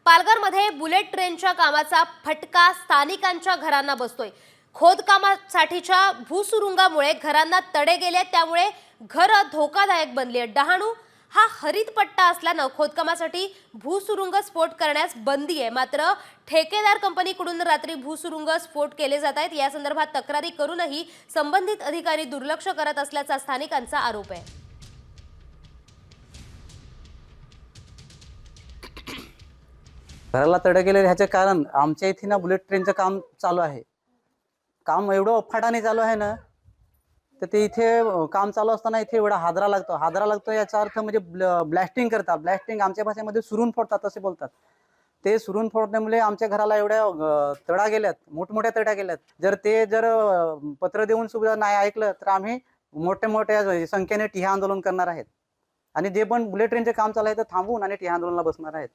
पालघरमध्ये बुलेट ट्रेनच्या कामाचा फटका स्थानिकांच्या घरांना बसतोय। खोदकामासाठीच्या भूसुरुंगामुळे घरांना तडे गेले, त्यामुळे घरं धोकादायक बनली। डहाणू हा हरित पट्टा असल्यानं खोदकामासाठी भूसुरुंग स्फोट करण्यास बंदी आहे। मात्र ठेकेदार कंपनीकडून रात्री भूसुरुंग स्फोट केले जात आहेत। या संदर्भात तक्रारी करूनही संबंधित अधिकारी दुर्लक्ष करत असल्याचा स्थानिकांचा आरोप आहे। घराला तडे गेले ह्याचे कारण आमच्या इथे ना बुलेट ट्रेनचं काम चालू आहे। काम एवढं अफाटाने चालू आहे ना, तर ते इथे काम चालू असताना इथे एवढा हादरा लागतो याचा अर्थ म्हणजे ब्लास्टिंग करतात। ब्लास्टिंग आमच्या भाषेमध्ये सुरून फोडतात असे बोलतात। ते सुरून फोडण्यामुळे आमच्या घराला एवढ्या तडा गेल्यात, मोठमोठ्या तड्या गेल्यात। जर पत्र देऊन सुद्धा नाही ऐकलं तर आम्ही मोठ्या संख्येने ठिय्या आंदोलन करणार आहेत आणि जे पण बुलेट ट्रेनचे काम चालू आहे ते थांबवून आणि ठिय्या आंदोलनाला बसणार आहेत।